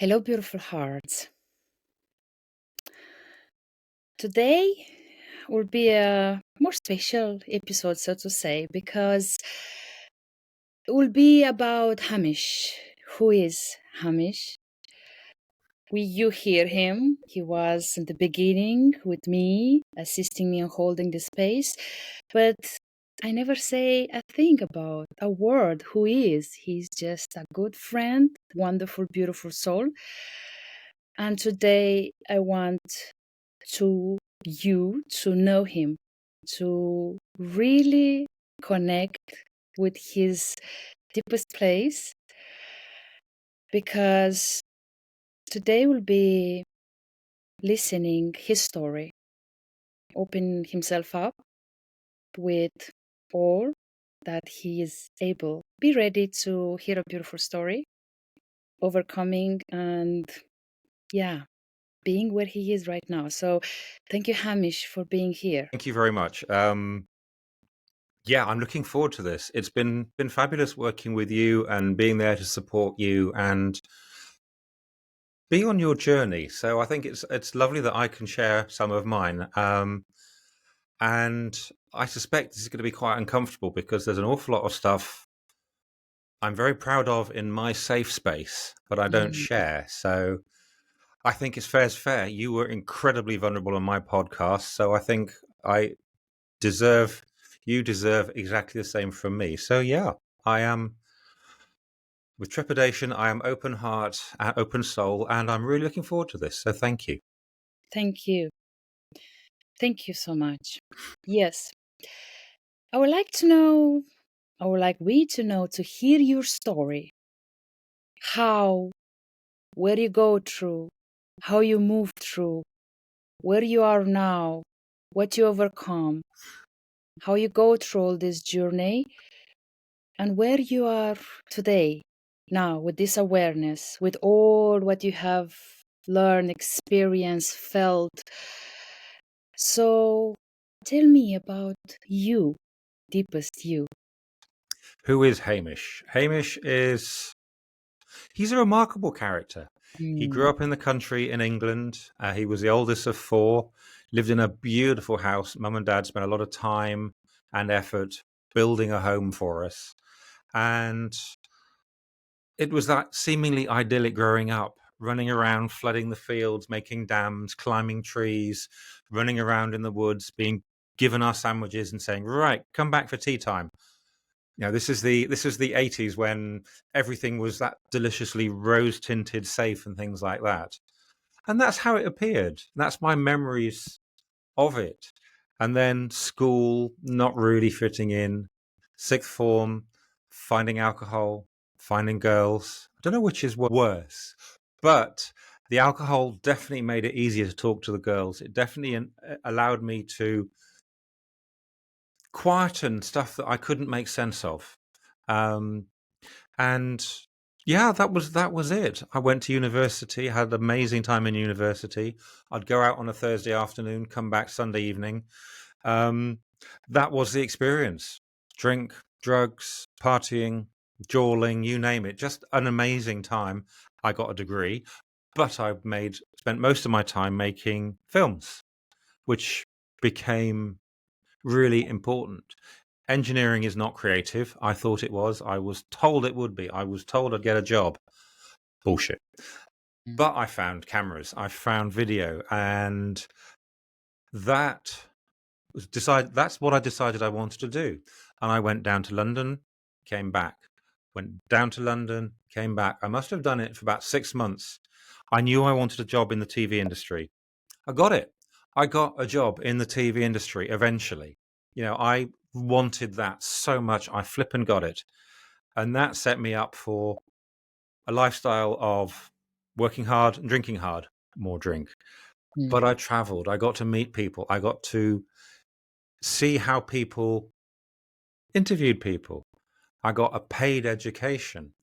Hello, beautiful hearts. Today will be a more special episode, so to say, because it will be about Hamish. Who is Hamish? You hear him. He was in the beginning with me, assisting me in holding the space, but I never say a thing about a word who he is. He's just a good friend, wonderful, beautiful soul. And today I want you to know him, to really connect with his deepest place, because today will be listening his story, open himself up with all that he is able. Be ready to hear a beautiful story, overcoming and being where he is right now. So thank you, Hamish, for being here. Thank you very much. I'm looking forward to this. It's been fabulous working with you and being there to support you and being on your journey. So I think it's lovely that I can share some of mine. And I suspect this is going to be quite uncomfortable because there's an awful lot of stuff I'm very proud of in my safe space, but I don't share. So I think it's fair as fair. You were incredibly vulnerable on my podcast, so I think I you deserve exactly the same from me. So yeah, I am with trepidation. I am open heart, open soul, and I'm really looking forward to this. So thank you. Thank you. Thank you so much. Yes, I would like to know, I would like we to know, to hear your story. How, where you go through, how you move through, where you are now, what you overcome, how you go through all this journey, and where you are today, now, with this awareness, with all what you have learned, experienced, felt. So tell me about you, deepest you. Who is Hamish? He's a remarkable character. He Mm. grew up in the country in England. He was the oldest of four, lived in a beautiful house. Mum and dad spent a lot of time and effort building a home for us. And it was that seemingly idyllic growing up, running around, flooding the fields, making dams, climbing trees, running around in the woods, being given our sandwiches and saying, "Right, come back for tea time." This is the 80s when everything was that deliciously rose tinted, safe, and things like that. And that's how it appeared. That's my memories of it. And then school, not really fitting in, sixth form, finding alcohol, finding girls. I don't know which is worse, but the alcohol definitely made it easier to talk to the girls. It definitely allowed me to quieten stuff that I couldn't make sense of. And yeah, that was it. I went to university, had an amazing time in university. I'd go out on a Thursday afternoon, come back Sunday evening. That was the experience. Drink, drugs, partying, jawling, you name it. Just an amazing time. I got a degree, but I spent most of my time making films, which became really important. Engineering is not creative. I thought it was. I was told it would be. I was told I'd get a job. Bullshit. But I found cameras, I found video, and that's what I decided I wanted to do. And I went down to London, came back. Went down to London, came back. I must have done it for about 6 months. I knew I wanted a job in the TV industry. I got it. I got a job in the TV industry eventually. I wanted that so much. I flippin' got it. And that set me up for a lifestyle of working hard and drinking hard, more drink. But I traveled. I got to meet people. I got to see how people interviewed people. I got a paid education.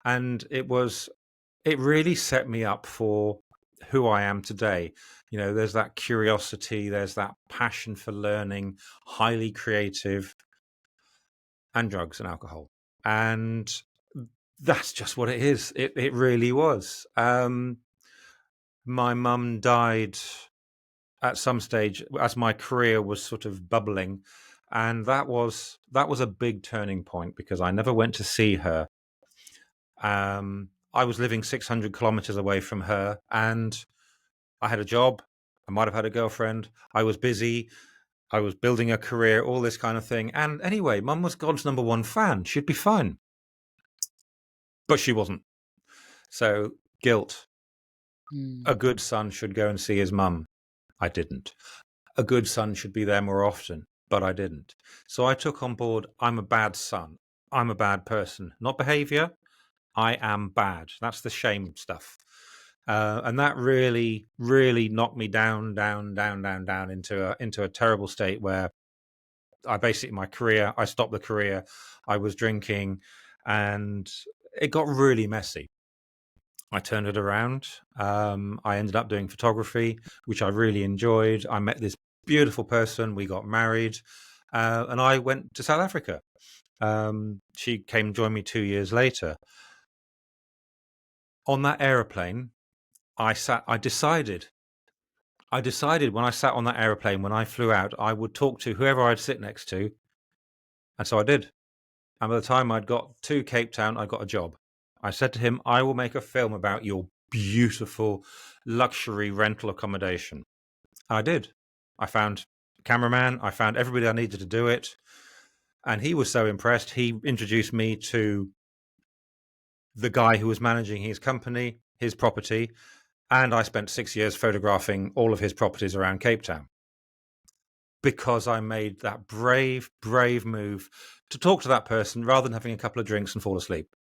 And it really set me up for who I am today. There's that curiosity, there's that passion for learning, highly creative, and drugs and alcohol. And That's just what it is. It really was. My mum died at some stage as my career was sort of bubbling, and that was a big turning point because I never went to see her. I was living 600 kilometers away from her, and I had a job. I might have had a girlfriend. I was busy. I was building a career, all this kind of thing. And anyway, mum was God's number one fan. She'd be fine. But she wasn't. So, guilt. Mm. A good son should go and see his mum. I didn't. A good son should be there more often, but I didn't. So I took on board, I'm a bad son. I'm a bad person. Not behavior. I am bad. That's the shame stuff. And that really, really knocked me down, down, down, down, down into a terrible state where I stopped the career. I was drinking, and it got really messy. I turned it around. I ended up doing photography, which I really enjoyed. I met this beautiful person. We got married, and I went to South Africa. She came and joined me 2 years later. On that aeroplane, I decided when I sat on that aeroplane, when I flew out, I would talk to whoever I'd sit next to. And so I did. And by the time I'd got to Cape Town, I got a job. I said to him, I will make a film about your beautiful luxury rental accommodation. And I did. I found a cameraman, I found everybody I needed to do it. And he was so impressed. He introduced me to the guy who was managing his company, his property. And I spent 6 years photographing all of his properties around Cape Town because I made that brave, brave move to talk to that person rather than having a couple of drinks and fall asleep.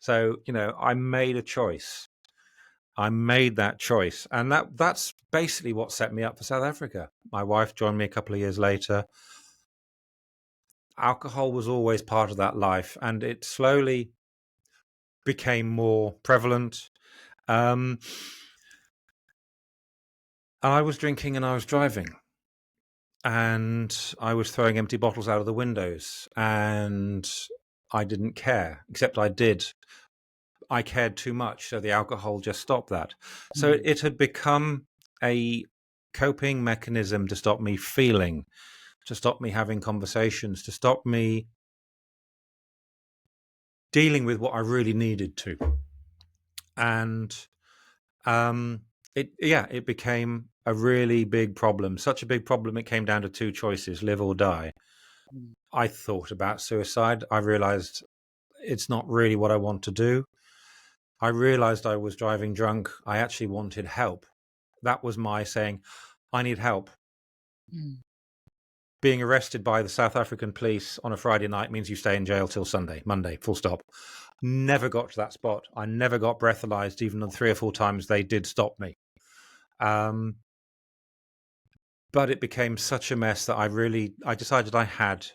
So, I made a choice. I made that choice. And that's basically what set me up for South Africa. My wife joined me a couple of years later. Alcohol was always part of that life, and it slowly became more prevalent. And I was drinking and I was driving. And I was throwing empty bottles out of the windows. And I didn't care, except I did. I cared too much, so the alcohol just stopped that. So Mm. it had become a coping mechanism to stop me feeling, to stop me having conversations, to stop me dealing with what I really needed to. And it became a really big problem. Such a big problem, it came down to two choices: live or die. Mm. I thought about suicide. I realized it's not really what I want to do. I realized I was driving drunk. I actually wanted help. That was my saying, I need help. Mm. Being arrested by the South African police on a Friday night means you stay in jail till Monday, full stop. Never got to that spot. I never got breathalyzed, even the 3 or 4 times they did stop me. But it became such a mess that I decided I had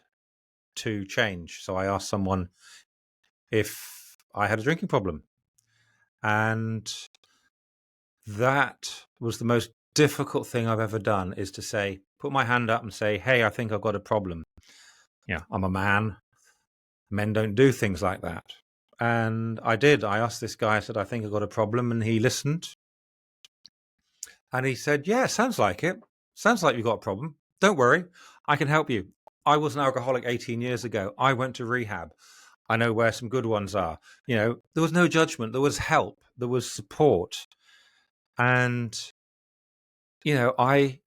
to change. So I asked someone if I had a drinking problem. And that was the most difficult thing I've ever done, is to say, put my hand up and say, hey, I think I've got a problem. Yeah, I'm a man. Men don't do things like that. And I did. I asked this guy, I said, I think I've got a problem. And he listened. And he said, yeah, sounds like it. Sounds like you've got a problem. Don't worry. I can help you. I was an alcoholic 18 years ago. I went to rehab. I know where some good ones are. There was no judgment. There was help. There was support. And, I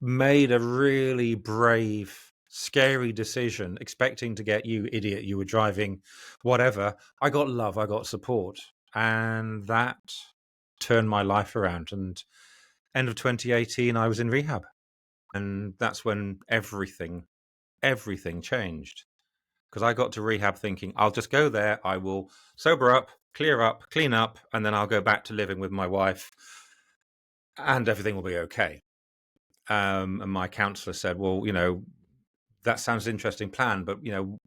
made a really brave, scary decision, expecting to get, you idiot, you were driving, whatever. I got love. I got support. And that turned my life around. And end of 2018, I was in rehab. And that's when everything changed. Because I got to rehab thinking, I'll just go there, I will sober up, clear up, clean up, and then I'll go back to living with my wife and everything will be okay. And my counselor said, well, that sounds an interesting plan, but,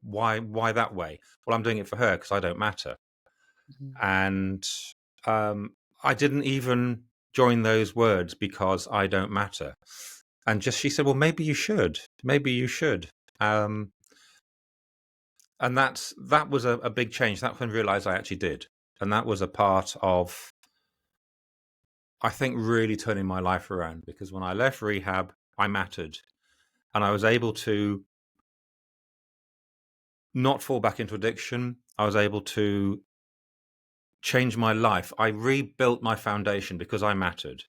why that way? Well, I'm doing it for her because I don't matter. Mhm. And I didn't even join those words, because I don't matter. And she said, well, maybe you should. Maybe you should. And that was a big change. That's when I realized I actually did. And that was a part of, I think, really turning my life around, because when I left rehab, I mattered, and I was able to not fall back into addiction. I was able to change my life. I rebuilt my foundation because I mattered.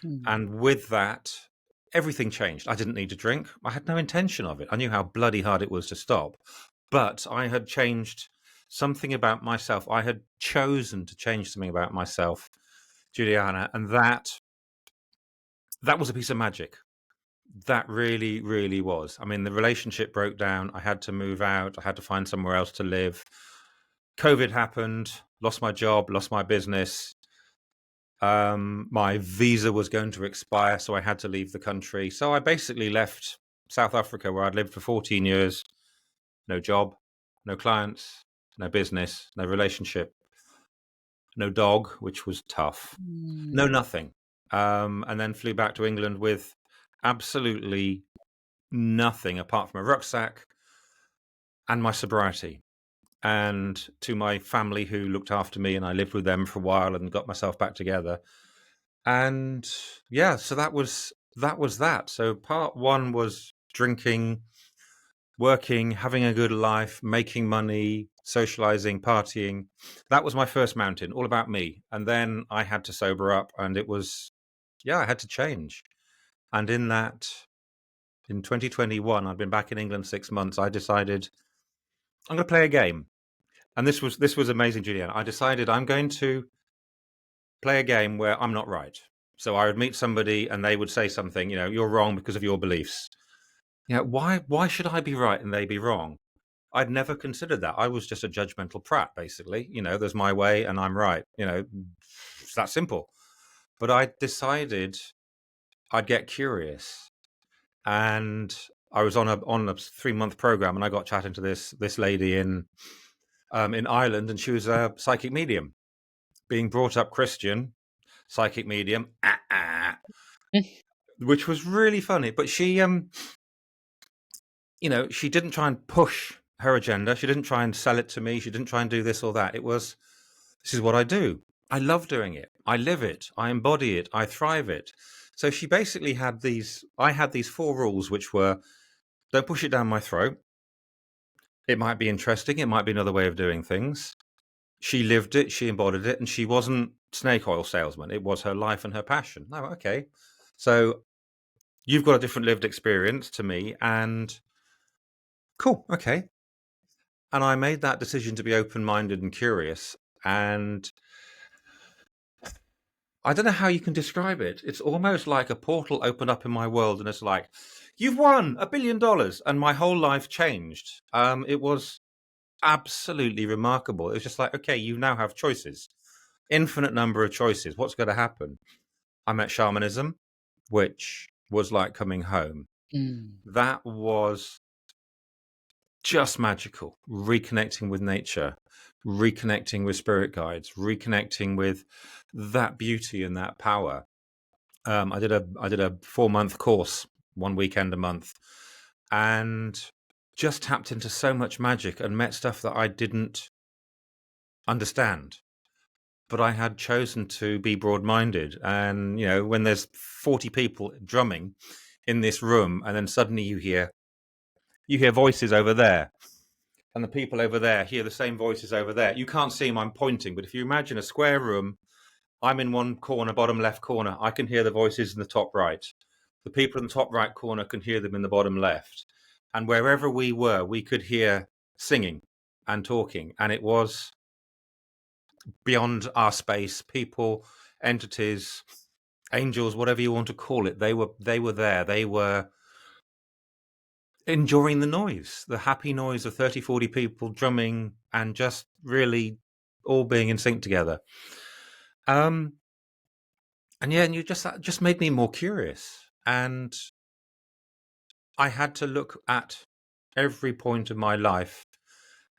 Mm. And with that, everything changed. I didn't need to drink. I had no intention of it. I knew how bloody hard it was to stop. But I had changed something about myself. I had chosen to change something about myself, Juliana, and that was a piece of magic. That really, really was. I mean, the relationship broke down. I had to move out. I had to find somewhere else to live. COVID happened, lost my job, lost my business. My visa was going to expire, so I had to leave the country. So I basically left South Africa, where I'd lived for 14 years. No job, no clients, no business, no relationship, no dog, which was tough, no Mm. nothing. And then flew back to England with absolutely nothing apart from a rucksack and my sobriety. And to my family, who looked after me, and I lived with them for a while and got myself back together. And yeah, so that. So part one was drinking, working, having a good life, making money, socializing, partying. That was my first mountain, all about me. And then I had to sober up, and it was, yeah, I had to change. And in that, in 2021, I'd been back in England 6 months. I decided I'm going to play a game. And this was amazing, Julian. I decided I'm going to play a game where I'm not right. So I would meet somebody and they would say something, you're wrong because of your beliefs. Why should I be right and they be wrong? I'd never considered that. I was just a judgmental prat, basically. There's my way and I'm right. It's that simple. But I decided I'd get curious, and I was on a 3 month program, and I got chatting to this lady in Ireland, and she was a psychic medium, being brought up Christian, psychic medium, which was really funny. But she didn't try and push her agenda. She didn't try and sell it to me. She didn't try and do this or that. It was, this is what I do. I love doing it. I live it. I embody it. I thrive it. So she basically I had these 4 rules, which were: don't push it down my throat. It might be interesting. It might be another way of doing things. She lived it. She embodied it. And she wasn't snake oil salesman. It was her life and her passion. Oh, okay. So you've got a different lived experience to me, and cool. Okay. And I made that decision to be open-minded and curious. And I don't know how you can describe it. It's almost like a portal opened up in my world, and it's like, you've won $1 billion, and my whole life changed. It was absolutely remarkable. It was just like, okay, you now have choices, infinite number of choices. What's going to happen? I met shamanism, which was like coming home. Mm. That was just magical. Reconnecting with nature, reconnecting with spirit guides, reconnecting with that beauty and that power. I did a 4 month course, one weekend a month, and just tapped into so much magic and met stuff that I didn't understand. But I had chosen to be broad-minded. And when there's 40 people drumming in this room, and then suddenly you hear voices over there, and the people over there hear the same voices over there. You can't see them, I'm pointing, but if you imagine a square room, I'm in one corner, bottom left corner. I can hear the voices in the top right. The people in the top right corner can hear them in the bottom left. And wherever we were, we could hear singing and talking. And it was beyond our space. People, entities, angels, whatever you want to call it, they were there. They were enjoying the noise, the happy noise of 30, 40 people drumming and just really all being in sync together. And yeah, and that just made me more curious. And I had to look at every point of my life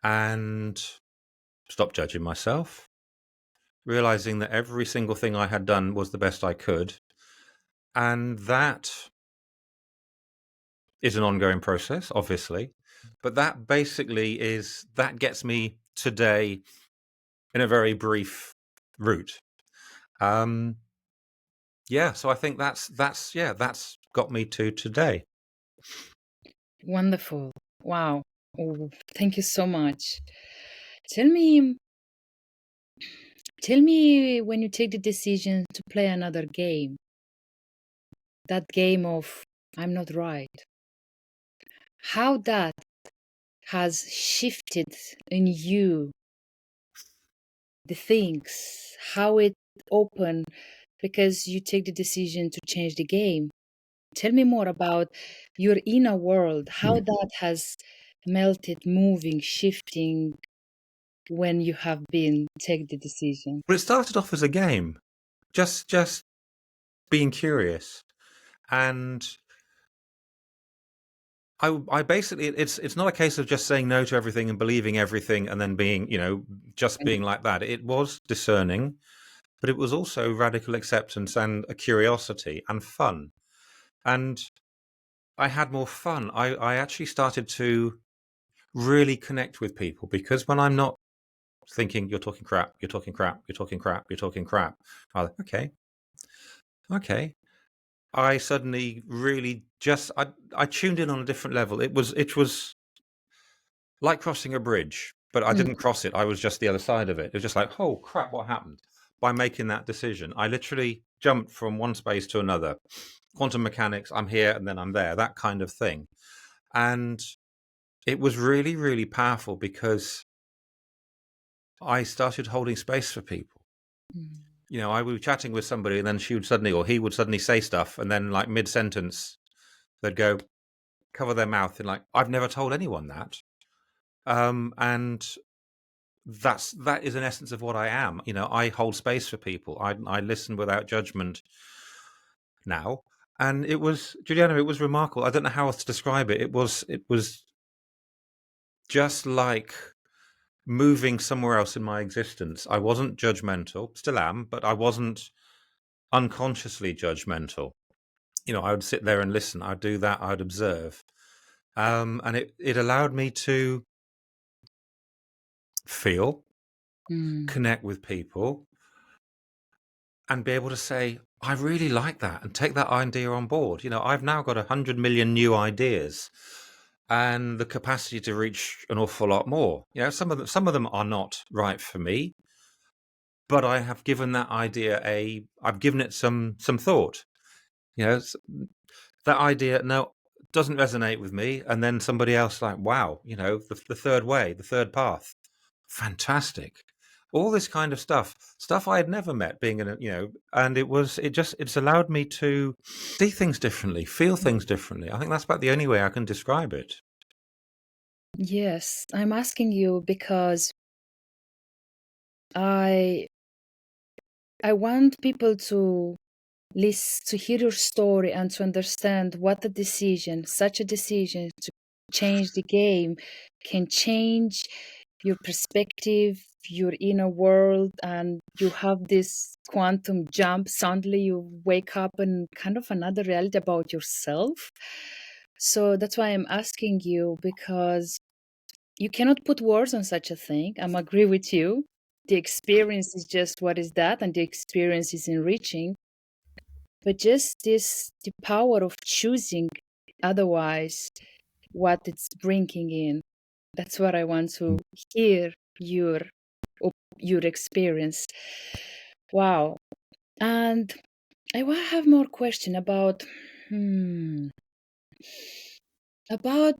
and stop judging myself, realizing that every single thing I had done was the best I could. And that is an ongoing process, obviously. But that basically that gets me today in a very brief route. Um, yeah, so I think that's got me to today. Wonderful. Wow. Oh, thank you so much. Tell me, tell me when you take the decision to play another game, that game of I'm not right, how that has shifted in you the things, how it opened because you take the decision to change the game. Tell me more about your inner world, how that has melted, moving, shifting when you have been take the decision. Well, it started off as a game, just being curious, and I basically it's not a case of just saying no to everything and believing everything and then being just being like that. It was discerning, but it was also radical acceptance and a curiosity and fun. And I had more fun. I actually started to really connect with people because when I'm not thinking you're talking crap, you're talking crap, you're talking crap, you're talking crap, I'm like, okay. I suddenly really I tuned in on a different level. It was like crossing a bridge, but I Mm, didn't cross it. I was just the other side of it. It was just like, oh crap, what happened? By making that decision, I literally jumped from one space to another. Quantum mechanics, I'm here and then I'm there, that kind of thing. And it was really, really powerful because I started holding space for people. mm, I would be chatting with somebody and then she would suddenly, or he would suddenly say stuff. And then, like mid sentence, they'd go, cover their mouth and like, I've never told anyone that. And that is an essence of what I am. I hold space for people. I listen without judgment now. And it was, Juliana, it was remarkable. I don't know how else to describe it. It was just like moving somewhere else in my existence. I wasn't judgmental, still am, but I wasn't unconsciously judgmental. I would sit there and listen. I'd do that. I'd observe. And it allowed me to feel, mm, connect with people, and be able to say, I really like that and take that idea on board. I've now got 100 million new ideas and the capacity to reach an awful lot more. Some of them are not right for me, but I have given that idea I've given it some thought. That idea no doesn't resonate with me, and then somebody else like, wow, the third way, the third path, fantastic. All this kind of stuff I had never met being in and it's allowed me to see things differently, feel things differently. I think that's about the only way I can describe it. yes, I'm asking you because I I want people to listen to hear your story and to understand what a decision, such a decision to change the game can change your perspective, your inner world, and you have this quantum jump. Suddenly you wake up in kind of another reality about yourself. So that's why I'm asking you because you cannot put words on such a thing. I'm agree with you. The experience is just what is that, and the experience is enriching. But just the power of choosing otherwise what it's bringing in. That's what I want to hear your experience. Wow. And I want to have more question about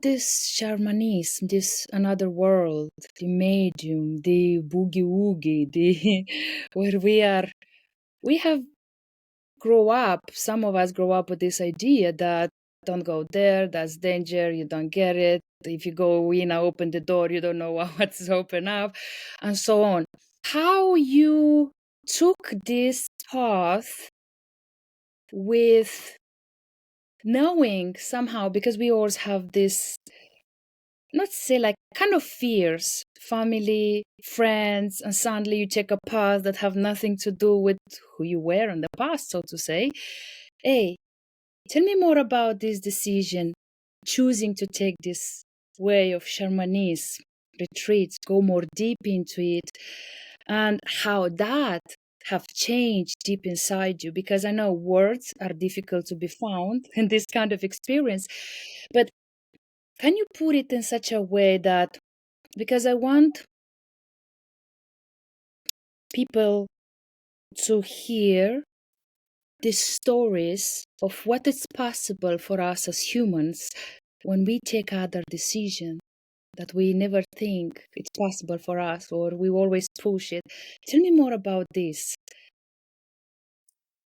this shamanism, this another world, the medium, the boogie woogie, the where we have grow up, some of us grow up with this idea that don't go there, that's danger, you don't get it. If you go in, I open the door, you don't know what's open up, and so on. How you took this path with knowing somehow, because we always have this, not say like kind of fears, family, friends, and suddenly you take a path that have nothing to do with who you were in the past, so to say. Hey, tell me more about this decision, choosing to take this. way of shamanism, retreats, go more deep into it, and how that have changed deep inside you. Because I know words are difficult to be found in this kind of experience, but can you put it in such a way that, because I want people to hear the stories of what is possible for us as humans when we take other decisions that we never think it's possible for us, or we always push it. Tell me more about this.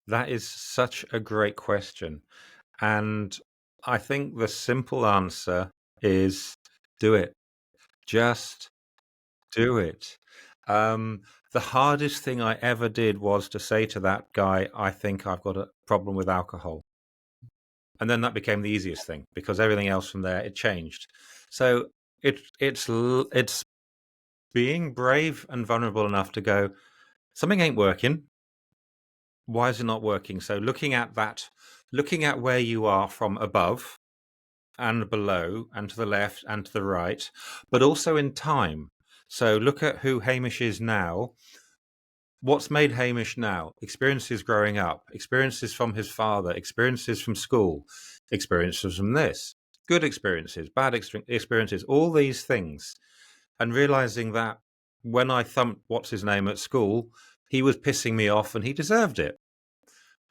That is such a great question. And I think the simple answer is do it. Just do it. The hardest thing I ever did was to say to that guy, I think I've got a problem with alcohol. And then that became the easiest thing because everything else from there, it changed. So it's being brave and vulnerable enough to go, something ain't working. Why is it not working? So looking at that, looking at where you are from above and below and to the left and to the right, but also in time. So look at who Hamish is now. What's made Hamish now? Experiences growing up, experiences from his father, experiences from school, experiences from this, good experiences, bad experiences, all these things. And realizing that when I thumped what's his name at school, he was pissing me off and he deserved it.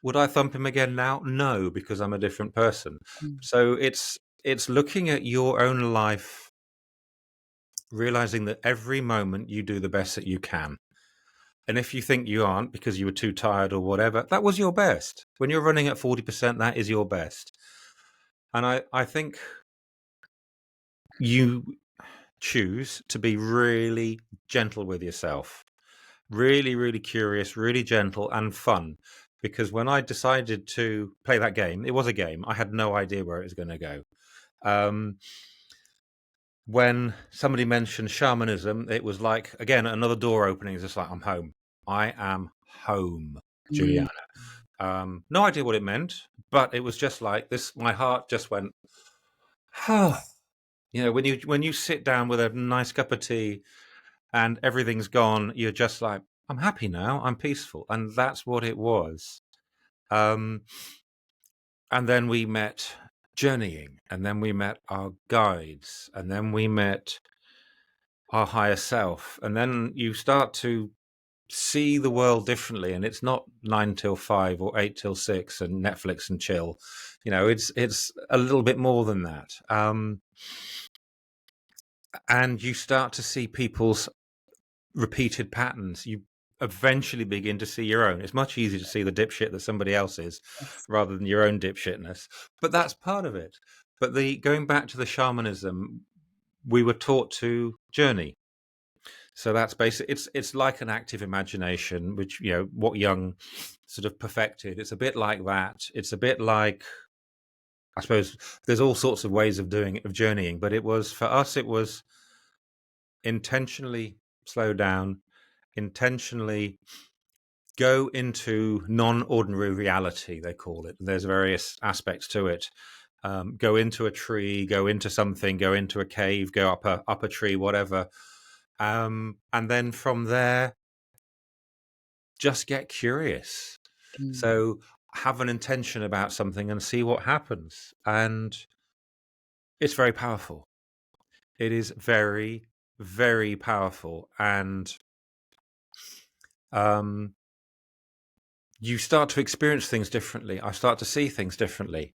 Would I thump him again now? No, because I'm a different person. So it's looking at your own life, realizing that every moment you do the best that you can. And if you think you aren't because you were too tired or whatever, that was your best. When you're running at 40%, that is your best. And I think you choose to be really gentle with yourself, really, really curious, really gentle and fun. Because when I decided to play that game, it was a game. I had no idea where it was going to go. When somebody mentioned shamanism, it was like, again, another door opening. It's just like, I'm home. I am home, Juliana. No idea what it meant, but it was just like this. My heart just went, oh. You know, when you sit down with a nice cup of tea and everything's gone, you're just like, I'm happy now. I'm peaceful. And that's what it was. And then we met journeying, and then we met our guides, and then we met our higher self. And then you start to see the world differently, and it's not 9 till 5 or 8 till 6 and Netflix and chill. You know, it's a little bit more than that. And you start to see people's repeated patterns. You eventually begin to see your own. It's much easier to see the dipshit that somebody else is Yes. rather than your own dipshitness. But that's part of it. But the going back to the shamanism, we were taught to journey. So that's basic. It's like an active imagination, which what Jung sort of perfected. It's a bit like that. It's a bit like, I suppose there's all sorts of ways of doing it, of journeying, but it was for us. It was intentionally slow down, intentionally go into non-ordinary reality. They call it. There's various aspects to it. Go into a tree, go into something, go into a cave, go up a tree, whatever. And then from there, just get curious. So have an intention about something and see what happens. And it's very powerful. It is very, very powerful. And you start to experience things differently. I start to see things differently.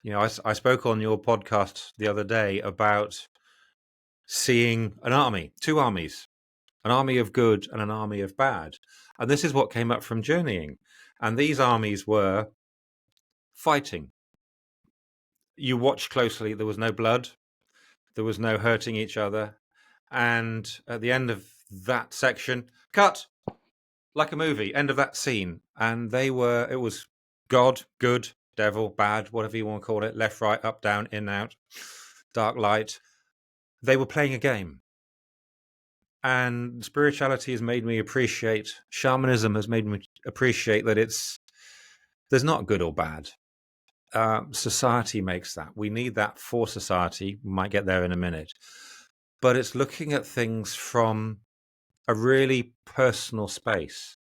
I spoke on your podcast the other day about seeing an army, two armies, an army of good and an army of bad. And this is what came up from journeying. And these armies were fighting. You watched closely, there was no blood, there was no hurting each other. And at the end of that section, cut, like a movie, end of that scene. And it was God, good, devil, bad, whatever you want to call it, left, right, up, down, in, out, dark, light. They were playing a game. And spirituality has made me appreciate, shamanism has made me appreciate that there's not good or bad. society makes that. We need that for society. We might get there in a minute. But it's looking at things from a really personal space.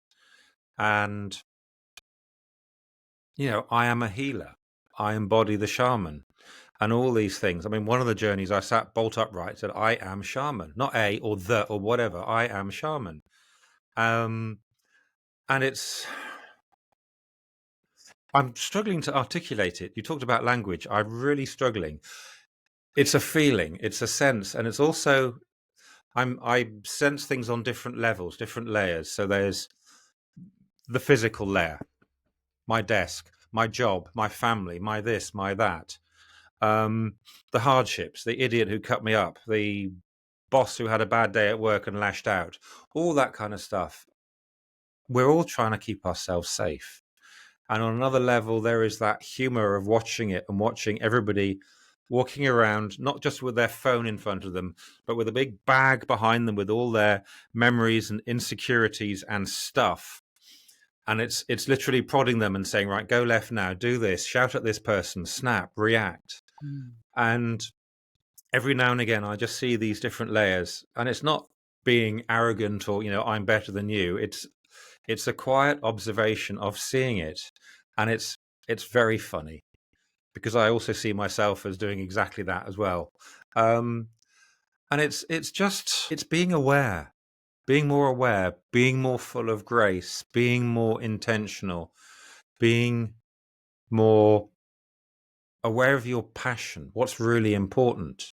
And, I am a healer. I embody the shaman and all these things. I mean, one of the journeys I sat bolt upright, said, I am shaman, not a or the or whatever. I am shaman. And I'm struggling to articulate it. You talked about language. I'm really struggling. It's a feeling, it's a sense, and it's also I sense things on different levels, different layers. So there's the physical layer, my desk, my job, my family, my this, my that. The hardships, the idiot who cut me up, the boss who had a bad day at work and lashed out, all that kind of stuff. We're all trying to keep ourselves safe. And on another level, there is that humor of watching it and watching everybody walking around, not just with their phone in front of them, but with a big bag behind them with all their memories and insecurities and stuff. And it's literally prodding them and saying, right, go left now, do this, shout at this person, snap, react. And every now and again, I just see these different layers. And it's not being arrogant or, I'm better than you. It's a quiet observation of seeing it. And it's very funny because I also see myself as doing exactly that as well. And it's being aware, being more aware, being more full of grace, being more intentional, being more aware of your passion, what's really important,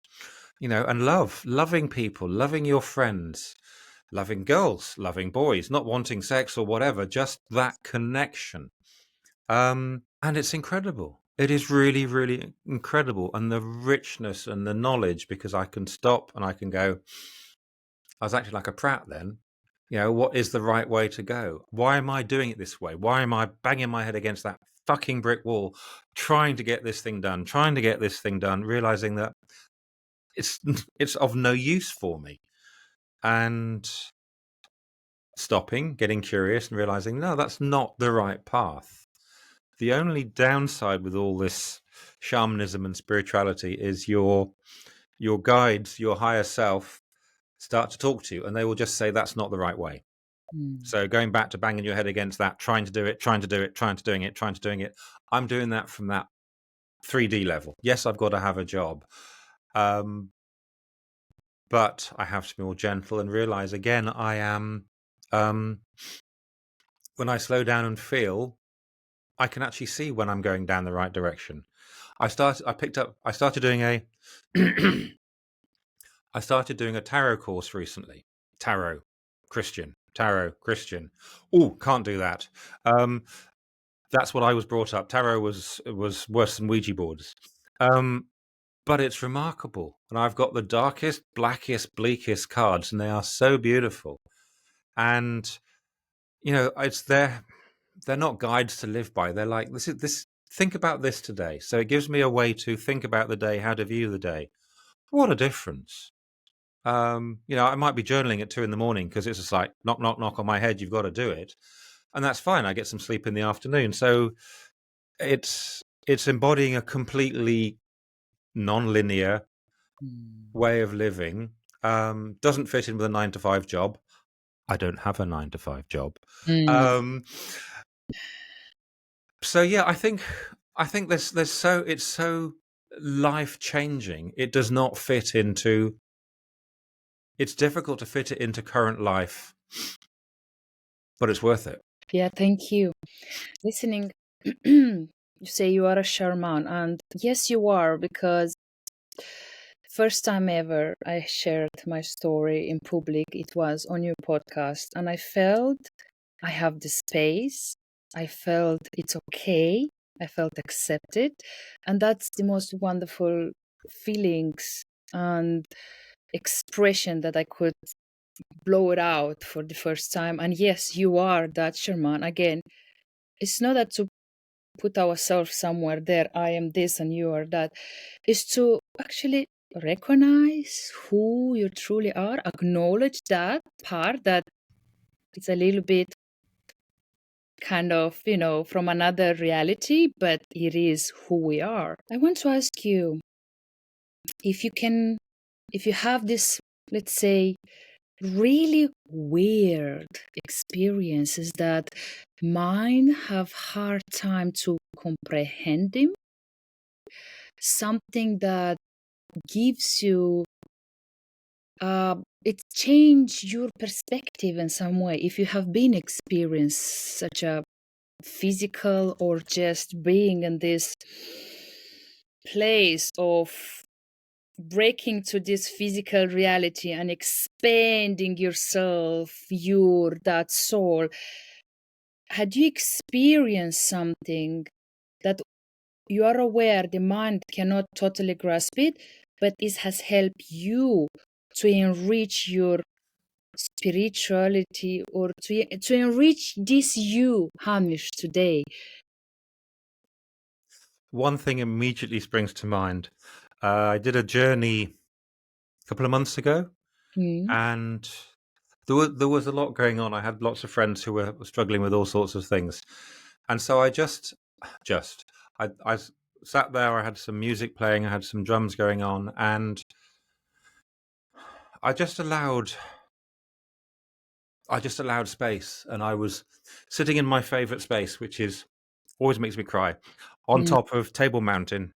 and loving people, loving your friends, loving girls, loving boys, not wanting sex or whatever, just that connection. And it's incredible. It is really, really incredible. And the richness and the knowledge, because I can stop and I can go, I was acting like a prat then. What is the right way to go? Why am I doing it this way? Why am I banging my head against that fucking brick wall, trying to get this thing done, realizing that it's of no use for me. And stopping, getting curious and realizing, no, that's not the right path. The only downside with all this shamanism and spirituality is your guides, your higher self, start to talk to you, and they will just say that's not the right way. So going back to banging your head against that, trying to do it, I'm doing that from that 3D level. Yes, I've got to have a job, but I have to be more gentle and realize again, I am. When I slow down and feel, I can actually see when I'm going down the right direction. I started doing a I started doing a tarot course recently. Tarot Christian. Oh, can't do that. That's what I was brought up. Tarot was worse than Ouija boards. But it's remarkable. And I've got the darkest, blackest, bleakest cards, and they are so beautiful. And it's they're not guides to live by. They're like, this think about this today. So it gives me a way to think about the day, how to view the day. What a difference. I might be journaling at 2 a.m. because it's just like knock, knock, knock on my head. You've got to do it. And that's fine. I get some sleep in the afternoon. So it's embodying a completely non-linear way of living. Doesn't fit in with a 9-to-5 job. I don't have a 9-to-5 job. So yeah, I think there's so it's so life changing. It does not fit into. It's difficult to fit it into current life, but it's worth it. Yeah, thank you. Listening, you say you are a shaman, and yes, you are, because first time ever I shared my story in public, it was on your podcast, and I felt I have the space. I felt it's okay. I felt accepted, and that's the most wonderful feelings and expression that I could blow it out for the first time. And yes, you are that shaman. Again, it's not that to put ourselves somewhere there, I am this and you are that. It's to actually recognize who you truly are, acknowledge that part that it's a little bit kind of, from another reality, but it is who we are. I want to ask you if if you have this, let's say, really weird experiences that mind have hard time to comprehend them, something that gives you it changed your perspective in some way. If you have been experienced such a physical or just being in this place of breaking to this physical reality and expanding yourself, that soul, had you experienced something that you are aware the mind cannot totally grasp it, but it has helped you to enrich your spirituality, or to enrich this you, Hamish, today? One thing immediately springs to mind. I did a journey a couple of months ago, Mm, and there was a lot going on. I had lots of friends who were struggling with all sorts of things, and so I just I sat there. I had some music playing. I had some drums going on, and I just allowed I just allowed space, and I was sitting in my favorite space, which is always makes me cry, on mm, top of Table Mountain,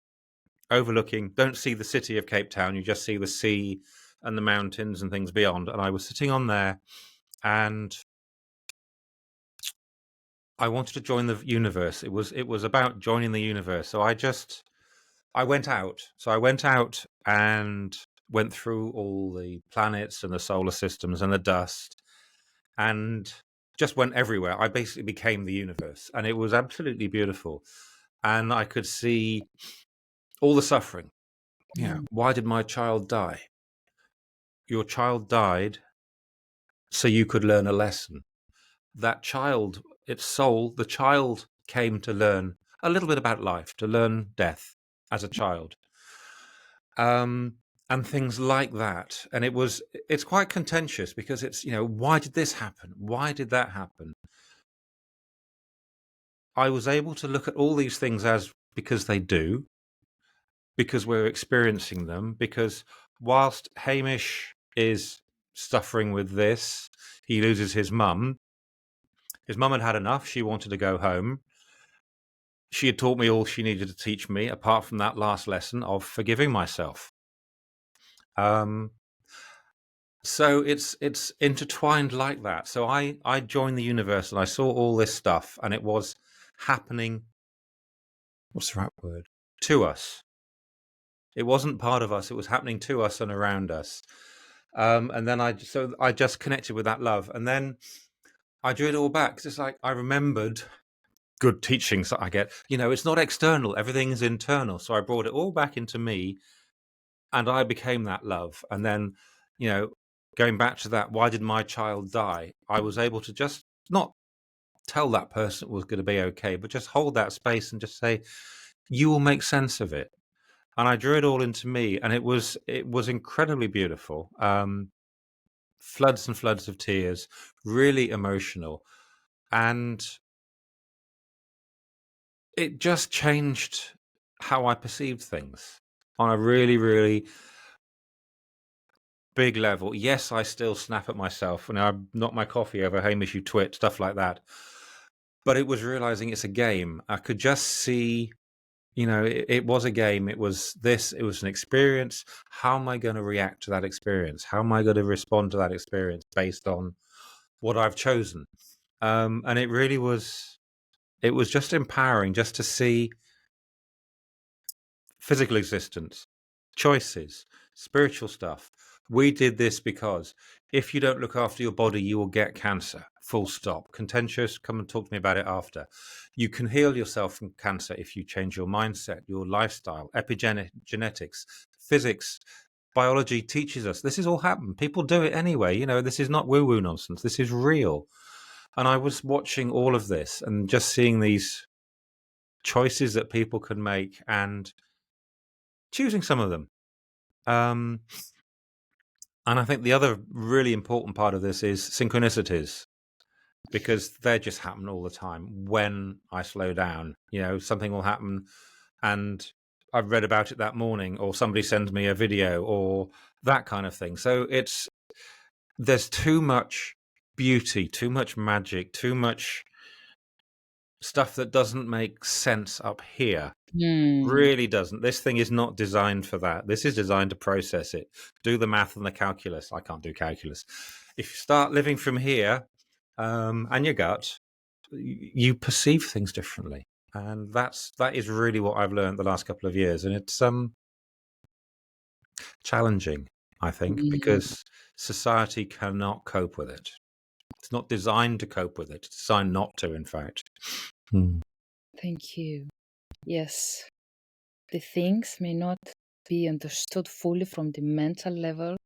overlooking. Don't see the city of Cape Town. You just see the sea and the mountains and things beyond. And I was sitting on there, and I wanted to join the universe. It was about joining the universe. So I went out. So I went out and went through all the planets and the solar systems and the dust, and just went everywhere. I basically became the universe, and it was absolutely beautiful. And I could see all the suffering. mm, Why did my child die? Your child died so you could learn a lesson. That child, its soul, the child came to learn a little bit about life, to learn death as a child. Um, and things like that. And it's quite contentious because why did this happen? Why did that happen? I was able to look at all these things as because they do, because we're experiencing them, because whilst Hamish is suffering with this, he loses his mum. His mum had had enough. She wanted to go home. She had taught me all she needed to teach me, apart from that last lesson of forgiving myself. Um, so it's intertwined like that. So I joined the universe and I saw all this stuff, and it was happening. What's the right word? To us. It wasn't part of us. It was happening to us and around us. And then I just connected with that love, and then I drew it all back. 'Cause it's like I remembered good teachings that I get. It's not external; everything's internal. So I brought it all back into me, and I became that love. And then, you know, going back to that, why did my child die? I was able to just not tell that person it was going to be okay, but just hold that space and just say, "You will make sense of it." And I drew it all into me, and it was incredibly beautiful. Floods and floods of tears, really emotional, and it just changed how I perceived things on a really, really big level. Yes, I still snap at myself and I knock my coffee over, Hamish, you twit, stuff like that. But it was realizing it's a game. I could just see, it was a game. It was an experience. How am I going to react to that experience? How am I going to respond to that experience based on what I've chosen? And it was just empowering just to see physical existence, choices, spiritual stuff. We did this because if you don't look after your body, you will get cancer. Full stop. Contentious, come and talk to me about it after. You can heal yourself from cancer if you change your mindset, your lifestyle, epigenetics, physics, biology teaches us this is all happened. People do it anyway. This is not woo woo nonsense. This is real. And I was watching all of this and just seeing these choices that people can make and choosing some of them. Um, and I think the other really important part of this is synchronicities. because they just happen all the time. When I slow down, something will happen, and I've read about it that morning, or somebody sends me a video, or that kind of thing. So there's too much beauty, too much magic, too much stuff that doesn't make sense up here. Really doesn't. This thing is not designed for that. This is designed to process it, do the math and the calculus. I can't do calculus. If you start living from here, and your gut, you perceive things differently, and that is really what I've learned the last couple of years, and it's challenging, I think, because society cannot cope with it. It's not designed to cope with it. It's designed not to, in fact. Thank you. Yes, the things may not be understood fully from the mental level,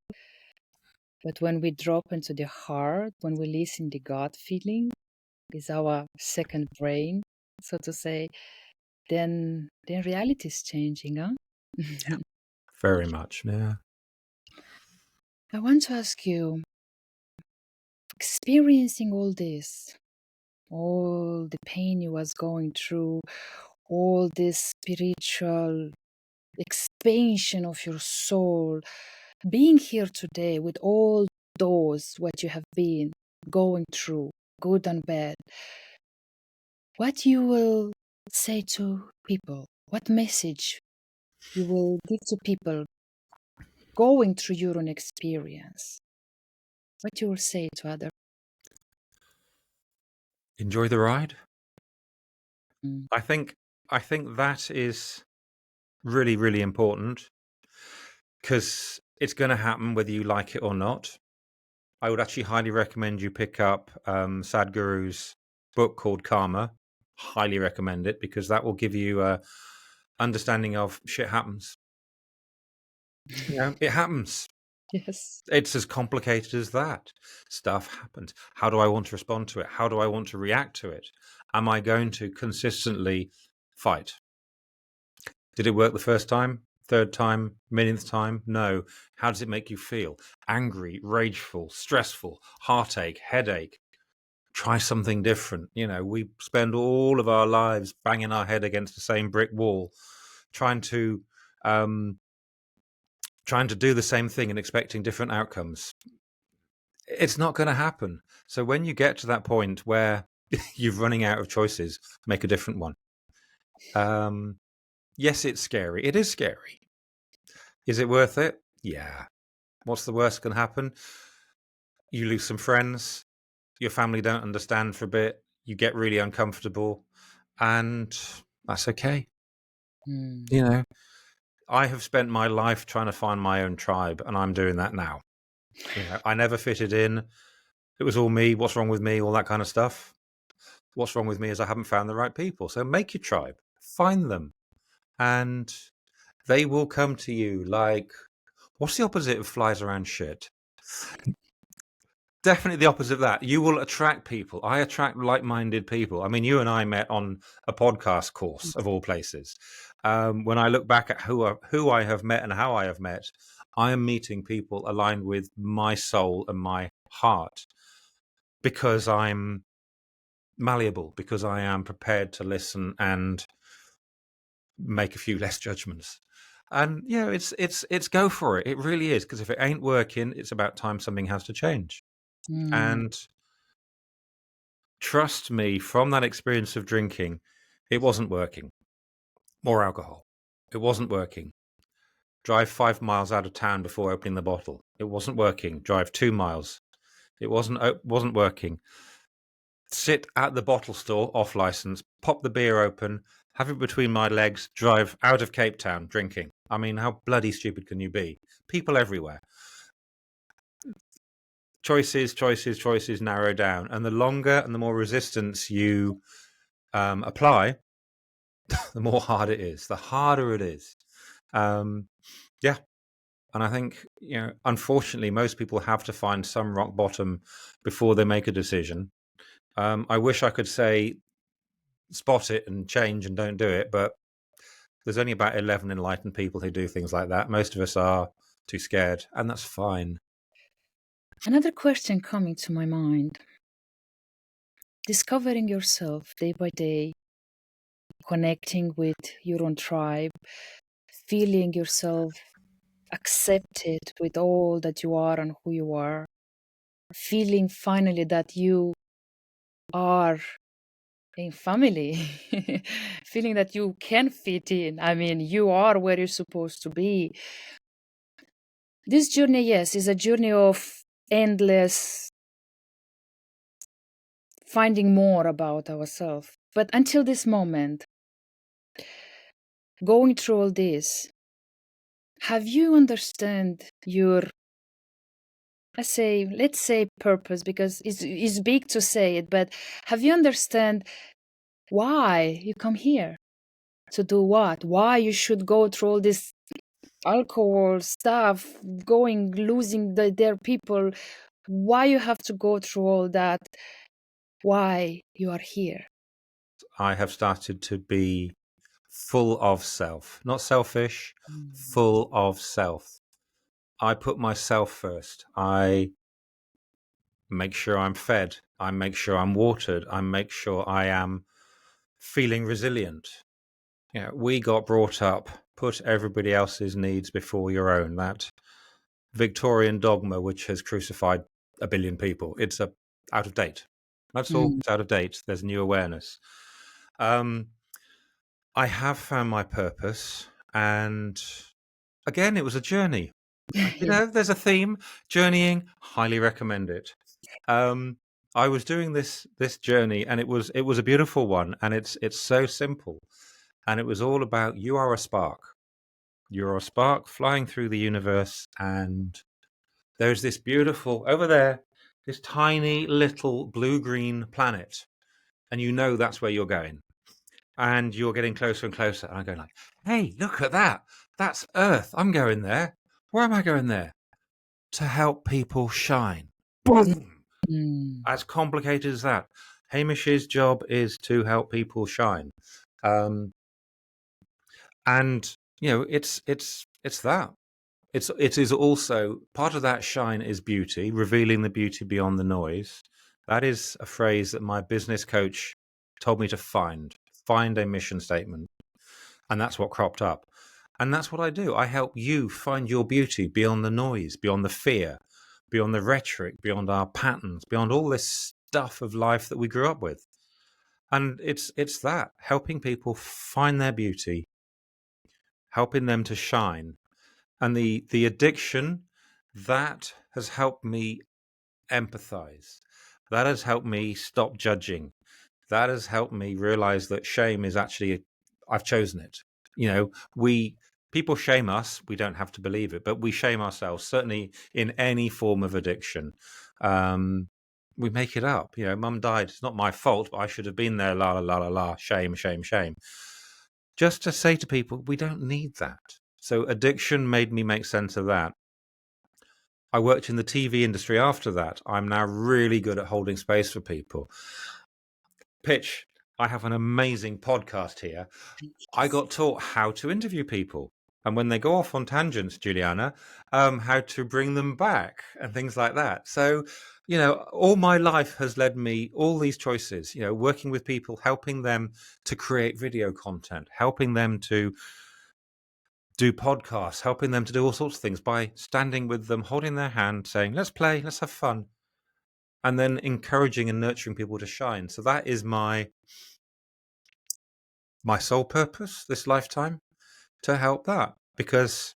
but when we drop into the heart, when we listen, the gut feeling is our second brain, so to say, then reality is changing, huh? Very much, yeah. I want to ask you, experiencing all this, all the pain you was going through, all this spiritual expansion of your soul, being here today with all those what you have been going through, good and bad, what you will say to people, what message you will give to people going through your own experience, what you will say to others. Enjoy the ride. Mm. I think that is really, really important, because it's going to happen whether you like it or not. I would actually highly recommend you pick up Sadhguru's book called Karma. Highly recommend it, because that will give you a understanding of shit happens. It happens. Yes. It's as complicated as that. Stuff happens. How do I want to respond to it? How do I want to react to it? Am I going to consistently fight? Did it work the first time? Third time? Millionth time? No. How does it make you feel? Angry, rageful, stressful, heartache, headache? Try something different. We spend all of our lives banging our head against the same brick wall, trying to do the same thing and expecting different outcomes. It's not going to happen. So when you get to that point where you're running out of choices, make a different one. Yes, it's scary. It is scary. Is it worth it? Yeah. What's the worst can happen? You lose some friends. Your family don't understand for a bit. You get really uncomfortable, and that's okay. Mm. I have spent my life trying to find my own tribe, and I'm doing that now. I never fitted in. It was all me. What's wrong with me? All that kind of stuff. What's wrong with me is I haven't found the right people. So make your tribe, find them, and they will come to you. Like, what's the opposite of flies around shit? Definitely the opposite of that. You will attract people. I attract like-minded people. I mean, you and I met on a podcast course, of all places. When I look back at who I have met and how I have met, I am meeting people aligned with my soul and my heart, because I'm malleable, because I am prepared to listen and make a few less judgments. And it's go for it. It really is, because if it ain't working, it's about time something has to change. And trust me, from that experience of drinking, it wasn't working. More alcohol. It wasn't working. Drive 5 miles out of town before opening the bottle. It wasn't working. Drive 2 miles. It wasn't working. Sit at the bottle store off license, pop the beer open, have it between my legs, drive out of Cape Town drinking. I mean, how bloody stupid can you be? People everywhere. Choices narrow down. And the longer and the more resistance you apply, the more hard it is. The harder it is. Yeah. And I think, unfortunately, most people have to find some rock bottom before they make a decision. I wish I could say, spot it and change and don't do it, but there's only about 11 enlightened people who do things like that. Most of us are too scared, and that's fine. Another question coming to my mind. discovering yourself day by day, connecting with your own tribe, feeling yourself accepted with all that you are and who you are, feeling finally that you are in family, feeling that you can fit in. I mean, you are where you're supposed to be. This journey, yes, is a journey of endless finding more about ourselves. But until this moment, going through all this, have you understand your, let's say purpose, because it's big to say it, but have you understand why you come here? To do what? Why you should go through all this alcohol stuff, going, losing their people? Why you have to go through all that? Why you are here? I have started to be full of self, not selfish, Mm. full of self. I put myself first. I make sure I'm fed. I make sure I'm watered. I make sure I am feeling resilient. We got brought up, put everybody else's needs before your own. That Victorian dogma, which has crucified a billion people, it's out of date. That's all. Mm. It's out of date. There's new awareness. Um, I have found my purpose, and again, it was a journey. Yeah. There's a theme. Journeying, highly recommend it. Um, I was doing this journey, and it was a beautiful one, and it's so simple, and it was all about you are a spark. You're a spark flying through the universe, and there's this beautiful over there, this tiny little blue-green planet, and that's where you're going, and you're getting closer and closer. And I'm going like, hey, look at that! That's Earth. I'm going there. Where am I going there? To help people shine. Boom! Mm. As complicated as that. Hamish's job is to help people shine, um, and it's that. It is also part of that shine is beauty, revealing the beauty beyond the noise. That is a phrase that my business coach told me to find a mission statement, and that's what cropped up. And that's what I do. I help you find your beauty beyond the noise, beyond the fear, beyond the rhetoric, beyond our patterns, beyond all this stuff of life that we grew up with. And it's that helping people find their beauty, helping them to shine. And the addiction that has helped me empathize. That has helped me stop judging. That has helped me realize that shame is actually, I've chosen it. We people shame us. We don't have to believe it, but we shame ourselves. Certainly in any form of addiction, we make it up. Mum died. It's not my fault, but I should have been there. La la la la la. Shame, shame, shame. Just to say to people, we don't need that. So addiction made me make sense of that. I worked in the TV industry after that. I'm now really good at holding space for people. Pitch, I have an amazing podcast here. I got taught how to interview people. And when they go off on tangents, Juliana, how to bring them back and things like that. So, all my life has led me all these choices, working with people, helping them to create video content, helping them to do podcasts, helping them to do all sorts of things by standing with them, holding their hand, saying, let's play, let's have fun, and then encouraging and nurturing people to shine. So that is my sole purpose this lifetime, to help that, because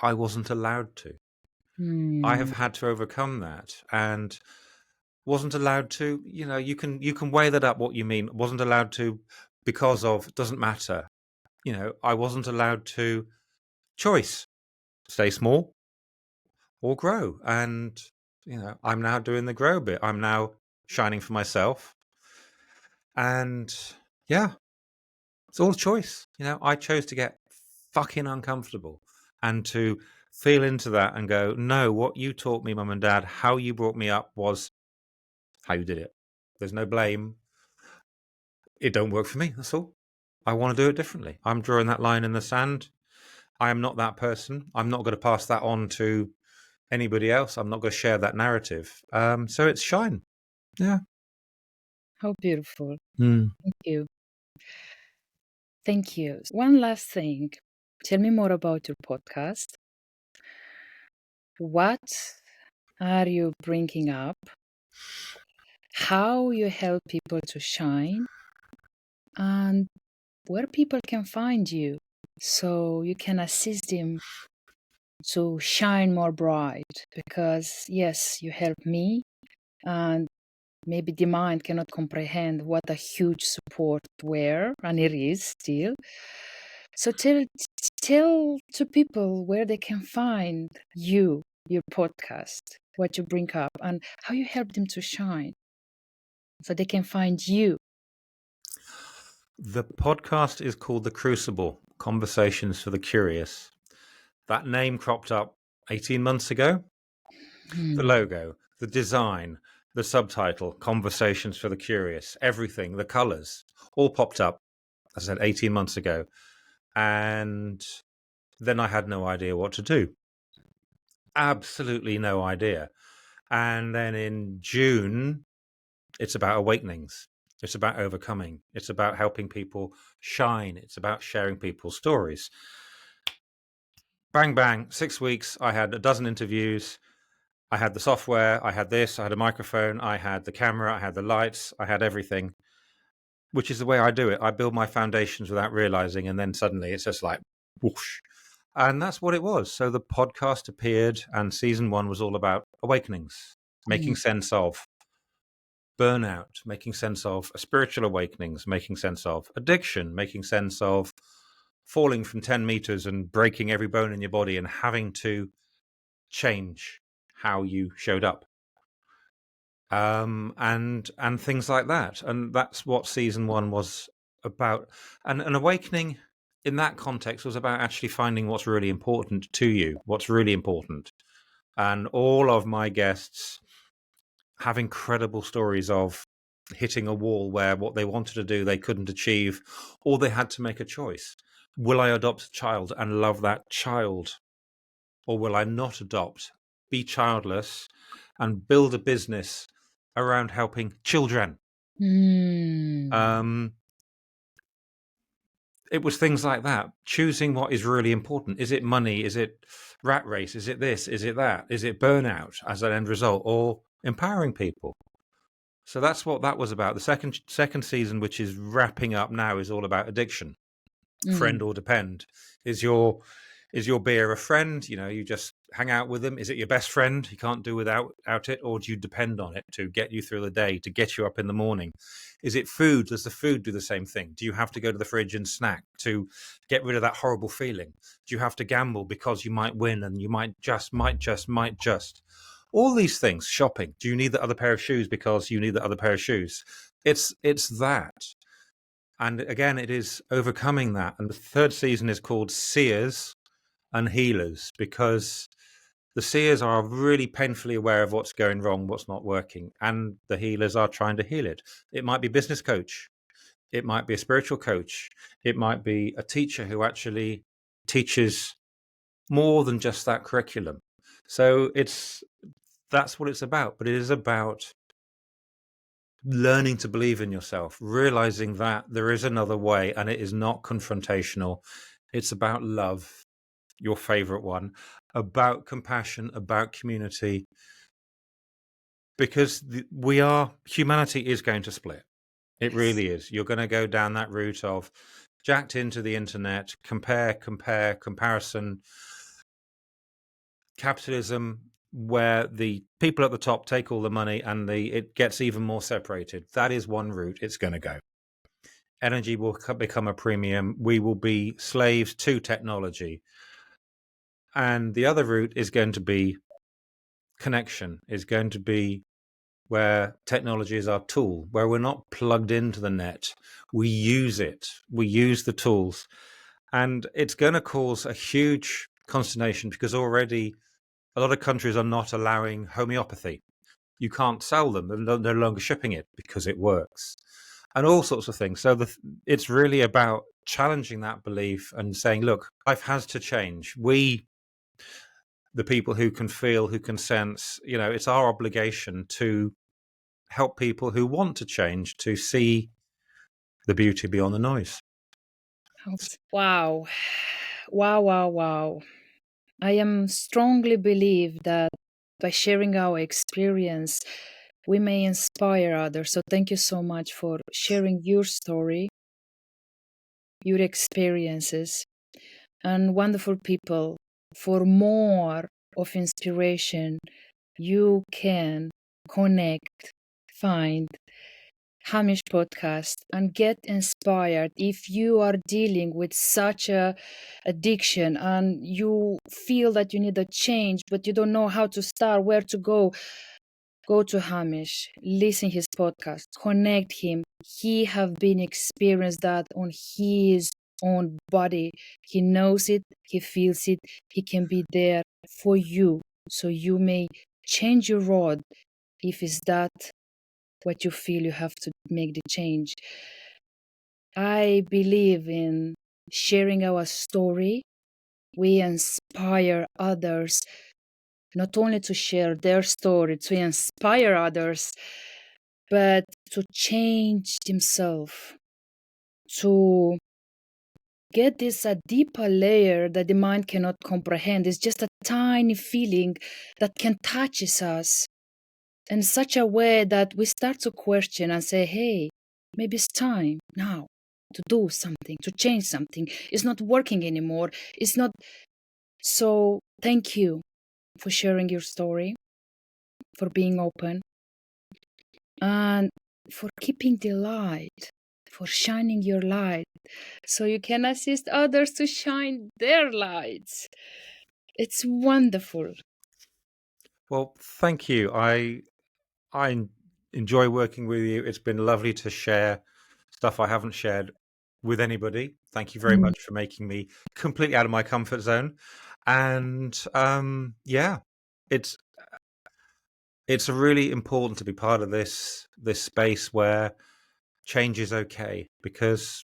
I wasn't allowed to. I have Mm. had to overcome that, and wasn't allowed to. You can weigh that up, what you mean. Wasn't allowed to because of, doesn't matter. I wasn't allowed to choice, stay small or grow. And, I'm now doing the grow bit. I'm now shining for myself. And yeah, it's all a choice. I chose to get fucking uncomfortable and to feel into that and go, no, what you taught me, mum and dad, how you brought me up was how you did it. There's no blame. It don't work for me. That's all. I want to do it differently. I'm drawing that line in the sand. I am not that person. I'm not going to pass that on to anybody else. I'm not going to share that narrative. So it's shine. Yeah. How beautiful. Mm. Thank you. Thank you. One last thing. Tell me more about your podcast. What are you bringing up? How you help people to shine? And where people can find you so you can assist them to shine more bright. Because, yes, you help me, and maybe the mind cannot comprehend what a huge support were, and it is still. So tell to people where they can find you, your podcast, what you bring up, and how you help them to shine, so they can find you. The podcast is called The Crucible: Conversations for the Curious. That name cropped up 18 months ago. The Hmm. logo, the design, the subtitle, Conversations for the Curious, everything, the colors, all popped up, as I said, 18 months ago. And then I had no idea what to do. Absolutely no idea. And then in June, it's about awakenings. It's about overcoming. It's about helping people shine. It's about sharing people's stories. Bang, bang, 6 weeks. I had a dozen interviews. I had the software. I had this. I had a microphone. I had the camera. I had the lights. I had everything, which is the way I do it. I build my foundations without realizing. And then suddenly it's just like whoosh. And that's what it was. So the podcast appeared, and season 1 was all about awakenings, Hmm. making sense of burnout, making sense of spiritual awakenings, making sense of addiction, making sense of falling from 10 meters and breaking every bone in your body and having to change how you showed up. And things like that. And that's what season 1 was about. And an awakening in that context was about actually finding what's really important to you, what's really important. And all of my guests have incredible stories of hitting a wall where what they wanted to do they couldn't achieve, or they had to make a choice. Will I adopt a child and love that child, or will I not adopt, be childless, and build a business around helping children? Hmm. Um, it was things like that, choosing what is really important. Is it money? Is it rat race? Is it this? Is it that? Is it burnout as an end result, or empowering people? So that's what that was about. The second season, which is wrapping up now, is all about addiction. Hmm. Friend or depend. Is your beer a friend? You just hang out with them. Is it your best friend? You can't do without it, or do you depend on it to get you through the day, to get you up in the morning? Is it food? Does the food do the same thing? Do you have to go to the fridge and snack to get rid of that horrible feeling? Do you have to gamble because you might win and you might just? All these things, shopping. Do you need the other pair of shoes because you need the other pair of shoes? It's that. And again, it is overcoming that. And the third season is called Seers and Healers, because the seers are really painfully aware of what's going wrong, what's not working, and the healers are trying to heal it. It might be a business coach, it might be a spiritual coach, it might be a teacher who actually teaches more than just that curriculum. So that's what it's about. But it is about learning to believe in yourself, realizing that there is another way and it is not confrontational. It's about love, your favorite one, about compassion, about community, because humanity is going to split. It Yes. really is. You're going to go down that route of jacked into the internet, comparison, capitalism, where the people at the top take all the money and it gets even more separated. That is one route it's going to go. Energy will become a premium. We will be slaves to technology. And the other route is going to be connection, is going to be where technology is our tool, where we're not plugged into the net. We use it. We use the tools. And it's going to cause a huge consternation, because already a lot of countries are not allowing homeopathy. You can't sell them. They're no longer shipping it because it works, and all sorts of things. So it's really about challenging that belief and saying, look, life has to change. We, the people who can feel, who can sense, it's our obligation to help people who want to change to see the beauty beyond the noise. Wow. Wow, wow, wow. I am strongly believe that by sharing our experience, we may inspire others. So thank you so much for sharing your story, your experiences, and wonderful people. For more of inspiration, you can connect, find Hamish podcast and get inspired. If you are dealing with such a addiction and you feel that you need a change but you don't know how to start, where to go to Hamish, listen his podcast, connect him. He have been experienced that on his own body. He knows it, he feels it, he can be there for you so you may change your road if it's that what you feel you have to make the change. I believe in sharing our story. We inspire others not only to share their story, to inspire others, but to change themselves, to get this a deeper layer that the mind cannot comprehend. It's just a tiny feeling that can touches us in such a way that we start to question and say, hey, maybe it's time now to do something, to change something. It's not working anymore. It's not. So thank you for sharing your story, for being open, and for keeping the light, for shining your light so you can assist others to shine their lights. It's wonderful. Well, thank you. I enjoy working with you. It's been lovely to share stuff I haven't shared with anybody. Thank you very Mm. much for making me completely out of my comfort zone. And yeah, it's it's really important to be part of this space where change is okay, because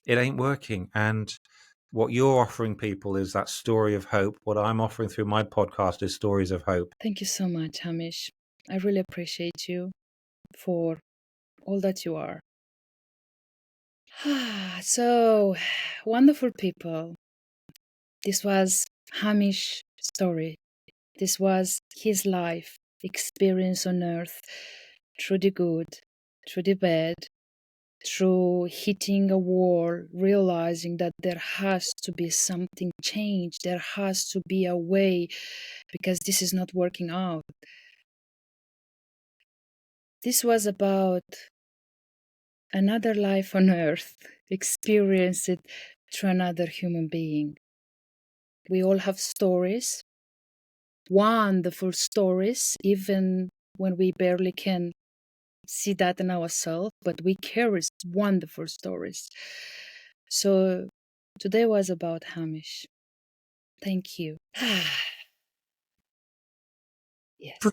it ain't working. And what you're offering people is that story of hope. What I'm offering through my podcast is stories of hope. Thank you so much, Hamish. I really appreciate you for all that you are. So, wonderful people. This was Hamish's story. This was his life experience on earth, through the good, through the bad, through hitting a wall, realizing that there has to be something changed, there has to be a way because this is not working out. This was about another life on earth, experience it through another human being. We all have stories, wonderful stories, even when we barely can see that in ourselves, but we carry wonderful stories. So today was about Hamish. Thank you.